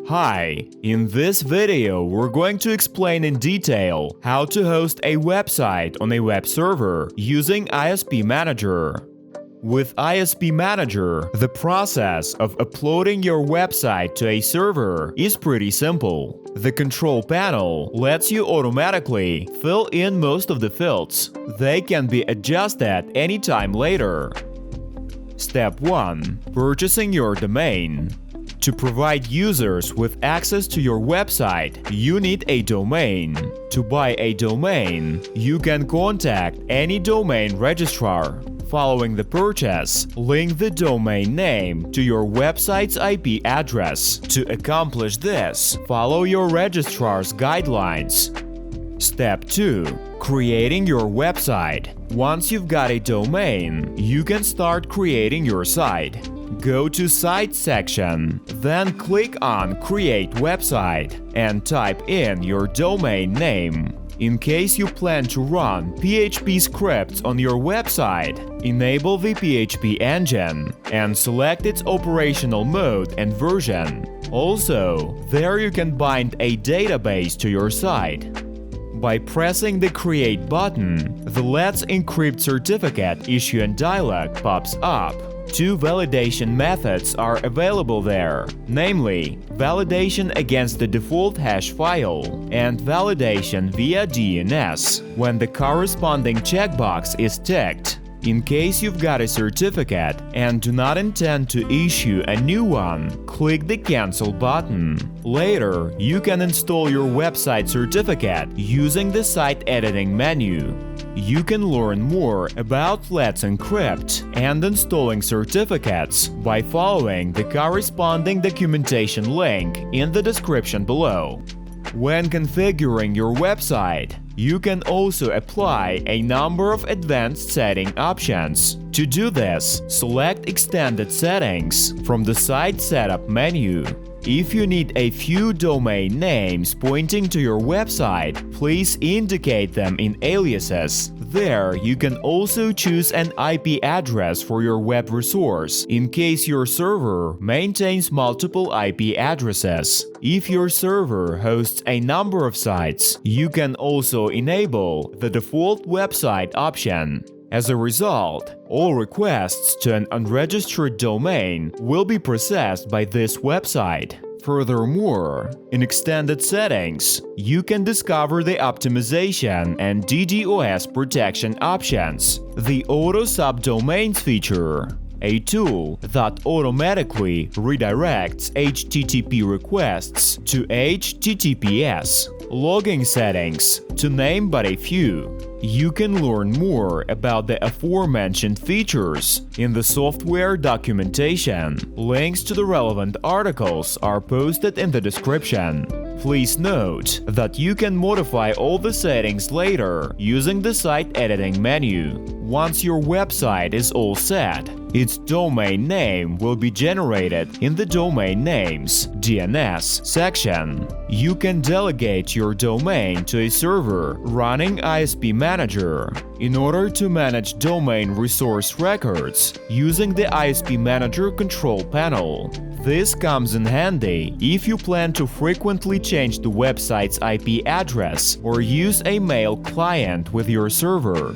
Hi, in this video we're going to explain in detail how to host a website on a web server using ispmanager. With ispmanager, the process of uploading your website to a server is pretty simple. The control panel lets you automatically fill in most of the fields. They can be adjusted anytime later. Step 1. Purchasing your domain. To provide users with access to your website, you need a domain. To buy a domain, you can contact any domain registrar. Following the purchase, link the domain name to your website's IP address. To accomplish this, follow your registrar's guidelines. Step 2. Creating your website. Once you've got a domain, you can start creating your site. Go to Site section, then click on Create Website and type in your domain name. In case you plan to run PHP scripts on your website, enable the PHP engine and select its operational mode and version. Also, there you can bind a database to your site. By pressing the Create button, the Let's Encrypt certificate issue and dialog pops up. Two validation methods are available there, namely, validation against the default hash file and validation via DNS, when the corresponding checkbox is ticked. In case you've got a certificate and do not intend to issue a new one, click the Cancel button. Later, you can install your website certificate using the Site Editing menu. You can learn more about Let's Encrypt and installing certificates by following the corresponding documentation link in the description below. When configuring your website, you can also apply a number of advanced setting options. To do this, select Extended Settings from the Site Setup menu. If you need a few domain names pointing to your website, please indicate them in aliases. There, you can also choose an IP address for your web resource in case your server maintains multiple IP addresses. If your server hosts a number of sites, you can also enable the default website option. As a result, all requests to an unregistered domain will be processed by this website. Furthermore, in Extended Settings, you can discover the optimization and DDoS protection options, the Auto Subdomains feature, a tool that automatically redirects HTTP requests to HTTPS, logging settings, to name but a few. You can learn more about the aforementioned features in the software documentation. Links to the relevant articles are posted in the description. Please note that you can modify all the settings later using the Site Editing menu. Once your website is all set, its domain name will be generated in the Domain Names (DNS) section. You can delegate your domain to a server running ispmanager. In order to manage domain resource records using the ispmanager control panel, this comes in handy if you plan to frequently change the website's IP address or use a mail client with your server.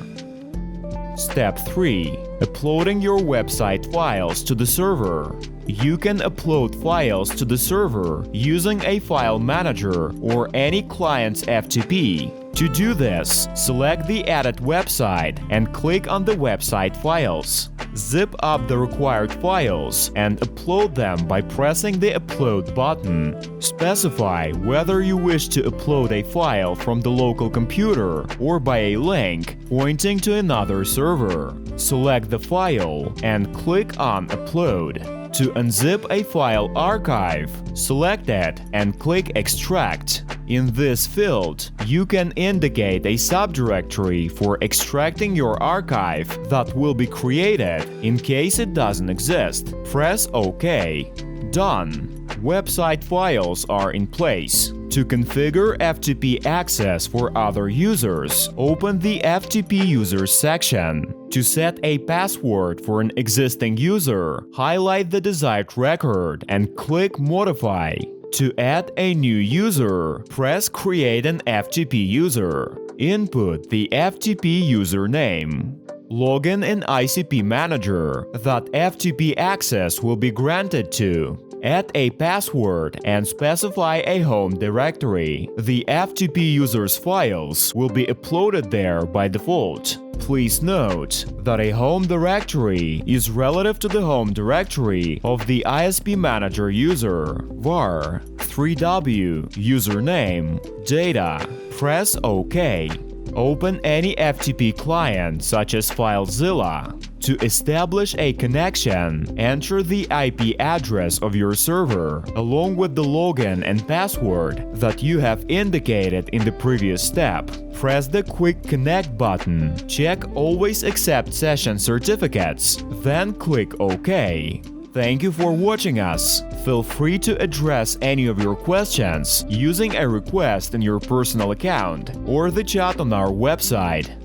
Step 3. Uploading your website files to the server. You can upload files to the server using a file manager or any client's FTP. To do this, select the Edit Website and click on the website files. Zip up the required files and upload them by pressing the Upload button. Specify whether you wish to upload a file from the local computer or by a link pointing to another server. Select the file and click on Upload. To unzip a file archive, select it and click Extract. In this field, you can indicate a subdirectory for extracting your archive that will be created in case it doesn't exist. Press OK. Done. Website files are in place. To configure FTP access for other users, open the FTP Users section. To set a password for an existing user, highlight the desired record and click Modify. To add a new user, press Create an FTP user. Input the FTP username. Login in ispmanager that FTP access will be granted to. Add a password and specify a home directory. The FTP user's files will be uploaded there by default. Please note that a home directory is relative to the home directory of the ispmanager user. var 3w username data. Press OK. Open any FTP client such as FileZilla. To establish a connection, enter the IP address of your server along with the login and password that you have indicated in the previous step. Press the Quick Connect button. Check Always Accept Session Certificates, then click OK. Thank you for watching us. Feel free to address any of your questions using a request in your personal account or the chat on our website.